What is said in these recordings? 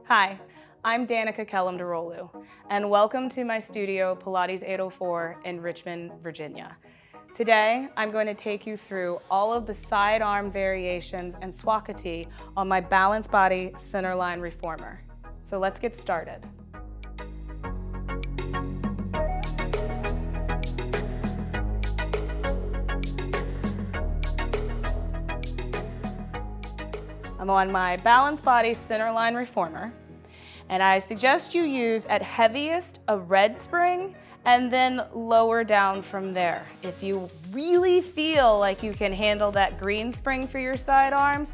Hi, I'm Danica Kellam-Derolu, and welcome to my studio, Pilates 804 in Richmond, Virginia. Today, I'm going to take you through all of the side arm variations and Swakatee on my balanced body CenterLine Reformer. So let's get started. I'm on my balanced body CenterLine Reformer, and I suggest you use at heaviest a red spring and then lower down from there. If you really feel like you can handle that green spring for your side arms,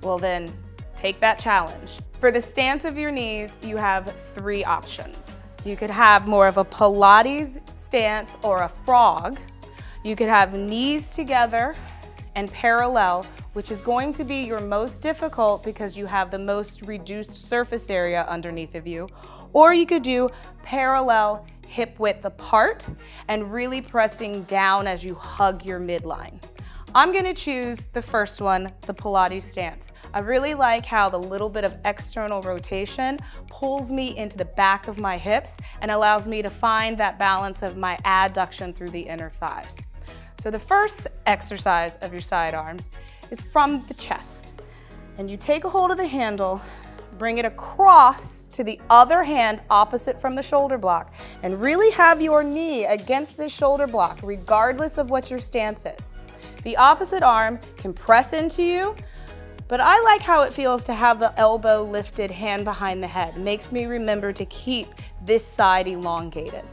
well then take that challenge. For the stance of your knees, you have three options. You could have more of a Pilates stance or a frog. You could have knees together and parallel, which is going to be your most difficult because you have the most reduced surface area underneath of you. Or you could do parallel hip width apart and really pressing down as you hug your midline. I'm gonna choose the first one, the Pilates stance. I really like how the little bit of external rotation pulls me into the back of my hips and allows me to find that balance of my adduction through the inner thighs. So the first exercise of your side arms is from the chest. And you take a hold of the handle, bring it across to the other hand opposite from the shoulder block, and really have your knee against this shoulder block regardless of what your stance is. The opposite arm can press into you, but I like how it feels to have the elbow lifted, hand behind the head. It makes me remember to keep this side elongated.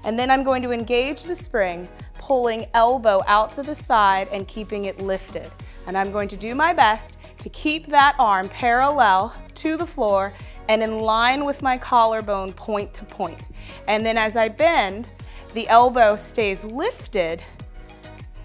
And then I'm going to engage the spring, pulling elbow out to the side and keeping it lifted. And I'm going to do my best to keep that arm parallel to the floor and in line with my collarbone point to point. And then as I bend, the elbow stays lifted.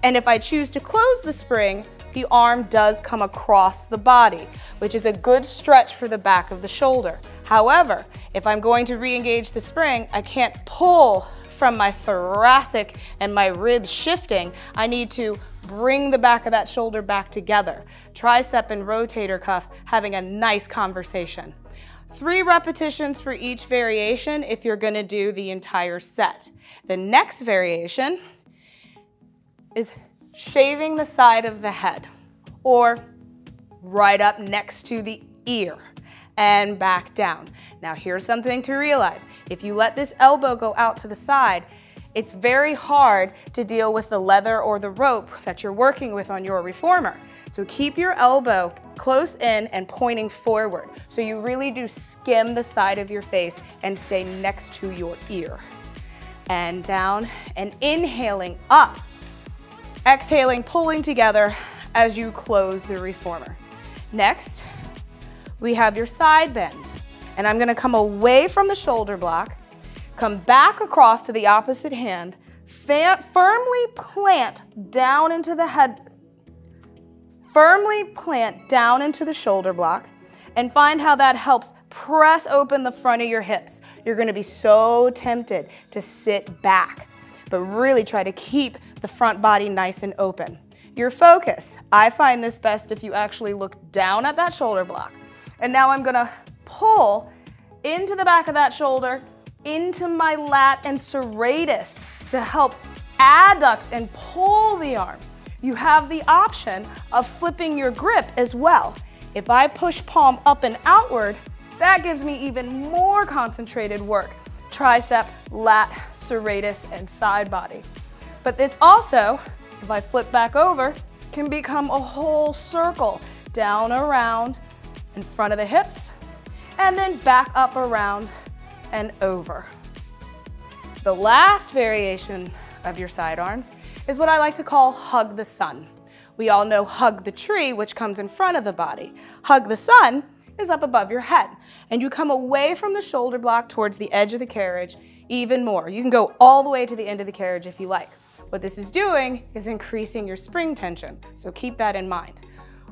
And if I choose to close the spring, the arm does come across the body, which is a good stretch for the back of the shoulder. However, if I'm going to re-engage the spring, I can't pull from my thoracic and my ribs shifting. I need to bring the back of that shoulder back together. Tricep and rotator cuff having a nice conversation. 3 repetitions for each variation if you're gonna do the entire set. The next variation is shaving the side of the head or right up next to the ear and back down. Now here's something to realize. If you let this elbow go out to the side, it's very hard to deal with the leather or the rope that you're working with on your reformer. So keep your elbow close in and pointing forward. So you really do skim the side of your face and stay next to your ear. And down and inhaling up. Exhaling, pulling together as you close the reformer. Next, we have your side bend. And I'm gonna come away from the shoulder block, come back across to the opposite hand, firmly plant down into the head, firmly plant down into the shoulder block, and find how that helps press open the front of your hips. You're gonna be so tempted to sit back, but really try to keep the front body nice and open. Your focus, I find this best if you actually look down at that shoulder block. And now I'm gonna pull into the back of that shoulder, into my lat and serratus to help adduct and pull the arm. You have the option of flipping your grip as well. If I push palm up and outward, that gives me even more concentrated work. Tricep, lat, serratus, and side body. But this also, if I flip back over, can become a whole circle down around in front of the hips, and then back up around and over. The last variation of your side arms is what I like to call hug the sun. We all know hug the tree, which comes in front of the body. Hug the sun is up above your head, and you come away from the shoulder block towards the edge of the carriage even more. You can go all the way to the end of the carriage if you like. What this is doing is increasing your spring tension, so keep that in mind.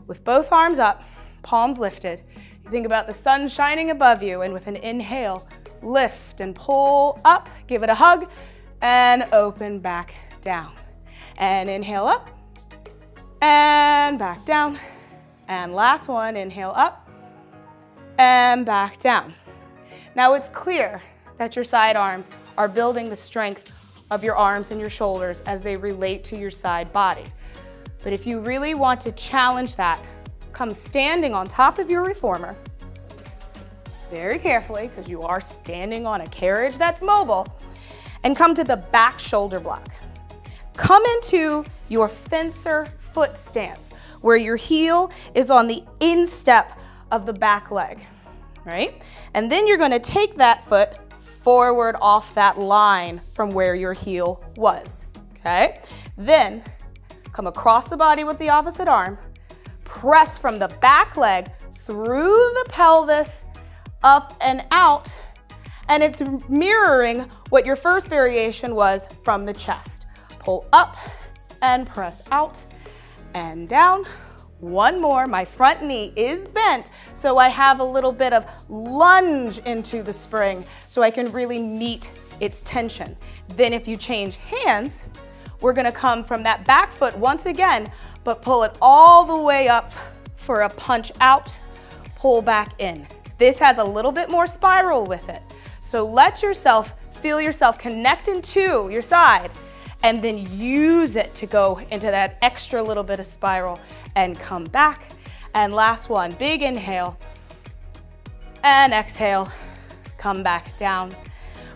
With both arms up, palms lifted, you think about the sun shining above you, and with an inhale, lift and pull up, give it a hug, and open back down. And inhale up, and back down. And last one, inhale up, and back down. Now it's clear that your side arms are building the strength of your arms and your shoulders as they relate to your side body. But if you really want to challenge that, come standing on top of your reformer, very carefully, because you are standing on a carriage that's mobile, and come to the back shoulder block. Come into your fencer foot stance, where your heel is on the instep of the back leg, right? And then you're gonna take that foot forward off that line from where your heel was, okay? Then come across the body with the opposite arm, press from the back leg through the pelvis, up and out, and it's mirroring what your first variation was from the chest. Pull up and press out and down. One more, my front knee is bent, so I have a little bit of lunge into the spring so I can really meet its tension. Then if you change hands, we're gonna come from that back foot once again, but pull it all the way up for a punch out, pull back in. This has a little bit more spiral with it. So let yourself, feel yourself connect into your side and then use it to go into that extra little bit of spiral and come back. And last one, big inhale and exhale, come back down.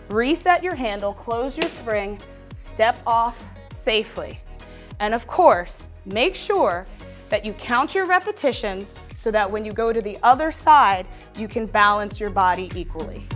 Reset your handle, close your spring, step off safely. And of course, make sure that you count your repetitions so that when you go to the other side, you can balance your body equally.